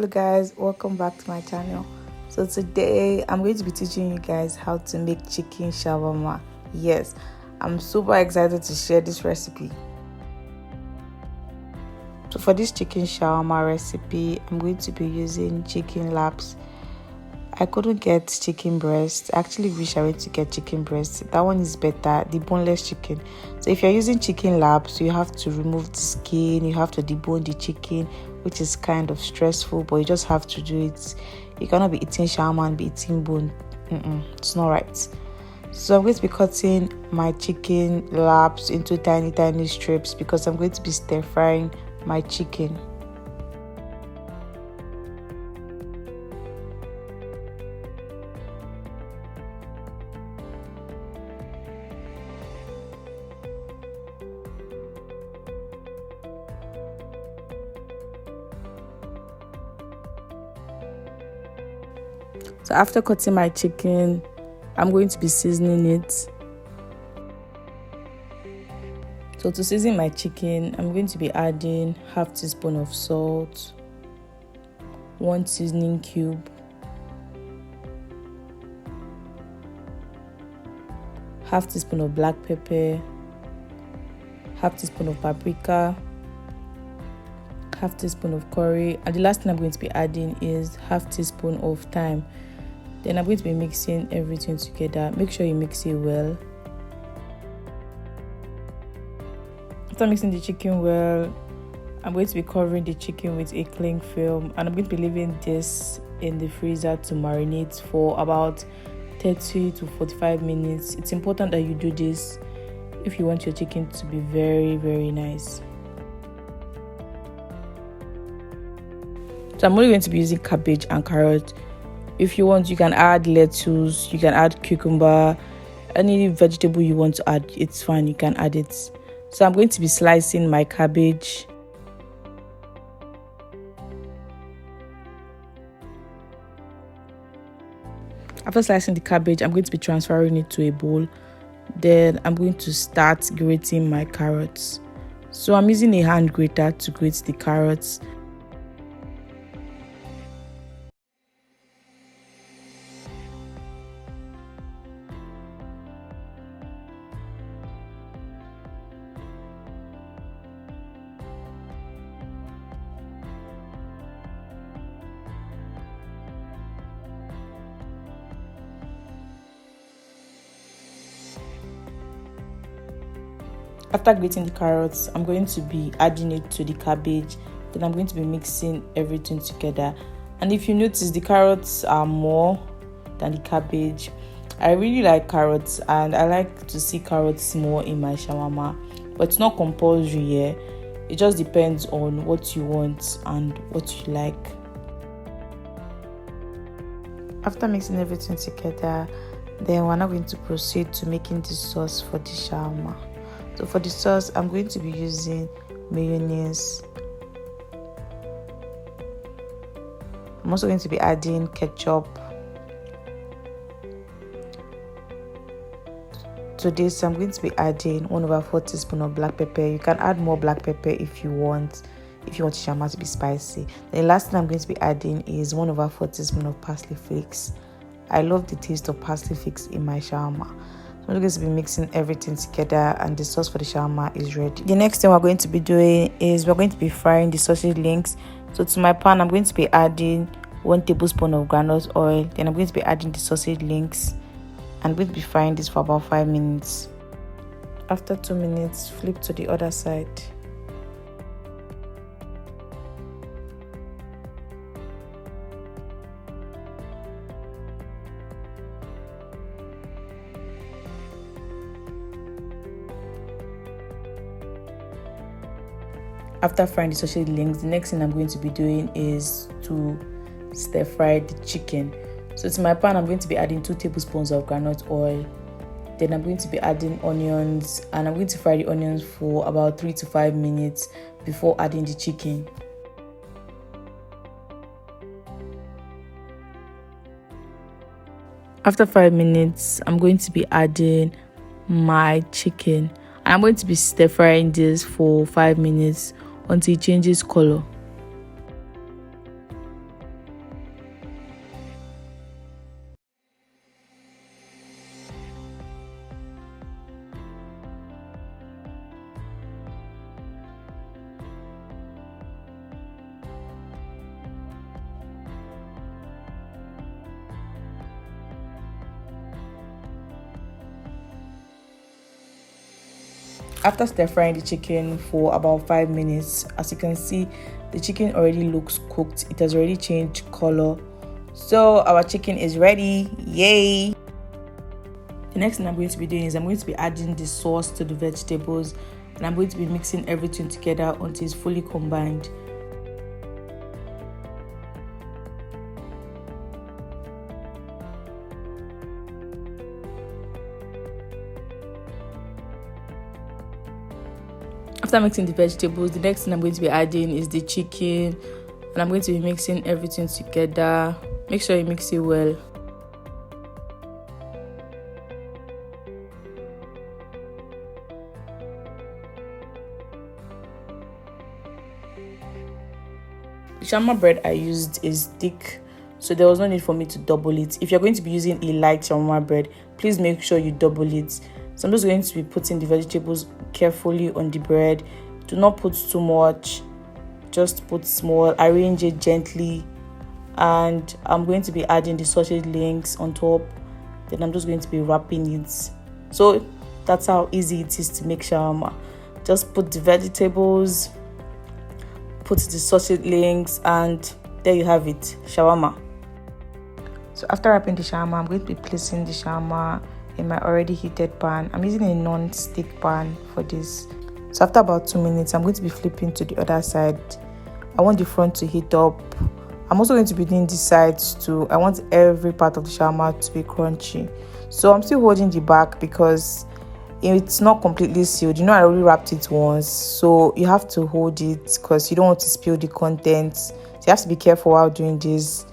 Hello guys, welcome back to my channel. So today I'm going to be teaching you guys how to make chicken shawarma. Yes, I'm super excited to share this recipe. So for this chicken shawarma recipe, I'm going to be using chicken laps. I couldn't get chicken breast. I actually wish I went to get chicken breast. That one is better, the boneless chicken. So if you're using chicken laps, you have to remove the skin, you have to debone the chicken, which is kind of stressful, but you just have to do it. You cannot be eating shawarma and be eating bone. It's not right. So I'm going to be cutting my chicken laps into tiny strips because I'm going to be stir frying my chicken. So after cutting my chicken, I'm going to be seasoning it. So to season my chicken, I'm going to be adding half teaspoon of salt, 1 seasoning cube, half teaspoon of black pepper, half teaspoon of paprika, half teaspoon of curry, and the last thing I'm going to be adding is half teaspoon of thyme. Then I'm going to be mixing everything together. Make sure you mix it well. After mixing the chicken well, I'm going to be covering the chicken with a cling film, and I'm going to be leaving this in the freezer to marinate for about 30 to 45 minutes. It's important that you do this if you want your chicken to be very nice. So I'm only going to be using cabbage and carrot. If you want, you can add lettuce, you can add cucumber, any vegetable you want to add, it's fine, you can add it. So I'm going to be slicing my cabbage. After slicing the cabbage, I'm going to be transferring it to a bowl. Then I'm going to start grating my carrots. So I'm using a hand grater to grate the carrots. After grating the carrots, I'm going to be adding it to the cabbage. Then I'm going to be mixing everything together. And if you notice, the carrots are more than the cabbage. I really like carrots and I like to see carrots more in my shawarma. But it's not compulsory here. It just depends on what you want and what you like. After mixing everything together, then we're now going to proceed to making the sauce for the shawarma. So for the sauce, I'm going to be using mayonnaise. I'm also going to be adding ketchup. To this, I'm going to be adding 1/4 teaspoon of black pepper. You can add more black pepper if you want shawarma to be spicy. The last thing I'm going to be adding is 1/4 teaspoon of parsley flakes. I love the taste of parsley flakes in my shawarma. I'm going to be mixing everything together and the sauce for the shawarma is ready. The next thing we're going to be doing is we're going to be frying the sausage links. So to my pan, I'm going to be adding 1 tablespoon of groundnut oil. Then I'm going to be adding the sausage links. I'm going to be frying this for about 5 minutes. After 2 minutes, flip to the other side. After frying the sausage links, the next thing I'm going to be doing is to stir fry the chicken. So to my pan, I'm going to be adding 2 tablespoons of groundnut oil. Then I'm going to be adding onions, and I'm going to fry the onions for about 3 to 5 minutes before adding the chicken. After 5 minutes, I'm going to be adding my chicken. And I'm going to be stir frying this for 5 minutes until it changes color. After stir frying the chicken for about 5 minutes, as you can see, the chicken already looks cooked. It has already changed color. So our chicken is ready. Yay! The next thing I'm going to be doing is I'm going to be adding the sauce to the vegetables, and I'm going to be mixing everything together until it's fully combined. After mixing the vegetables, the next thing I'm going to be adding is the chicken, and I'm going to be mixing everything together. Make sure you mix it well. The shawarma bread I used is thick, so there was no need for me to double it. If you're going to be using a light shawarma bread, please make sure you double it. So I'm just going to be putting the vegetables carefully on the bread. Do not put too much, just put small, arrange it gently, and I'm going to be adding the sausage links on top. Then I'm just going to be wrapping it. So that's how easy it is to make shawarma. Just put the vegetables, put the sausage links, and there you have it, shawarma. So after wrapping the shawarma, I'm going to be placing the shawarma in my already heated pan. I'm using a non-stick pan for this. So after about 2 minutes, I'm going to be flipping to the other side. I want the front to heat up. I'm also going to be doing the sides too. I want every part of the shawarma to be crunchy. So I'm still holding the back because it's not completely sealed. You know, I already wrapped it once, so you have to hold it because you don't want to spill the contents. So you have to be careful while doing this.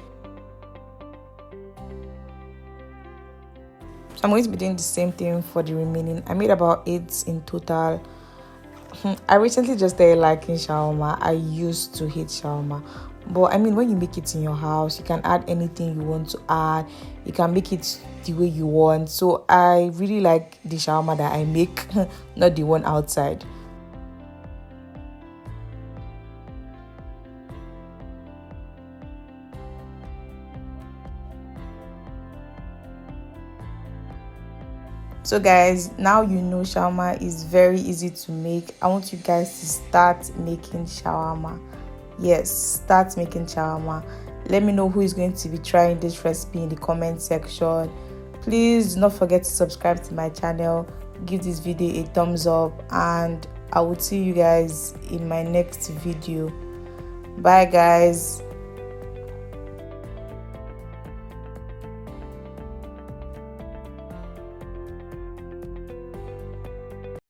So I'm going to be doing the same thing for the remaining. I made about 8 in total. I recently just started liking shawarma. I used to hate shawarma, but I mean, when you make it in your house, you can add anything you want to add. You can make it the way you want. So I really like the shawarma that I make, not the one outside. So guys, now you know shawarma is very easy to make. I want you guys to start making shawarma. Yes, start making shawarma. Let me know who is going to be trying this recipe in the comment section. Please do not forget to subscribe to my channel, give this video a thumbs up, and I will see you guys in my next video. Bye guys.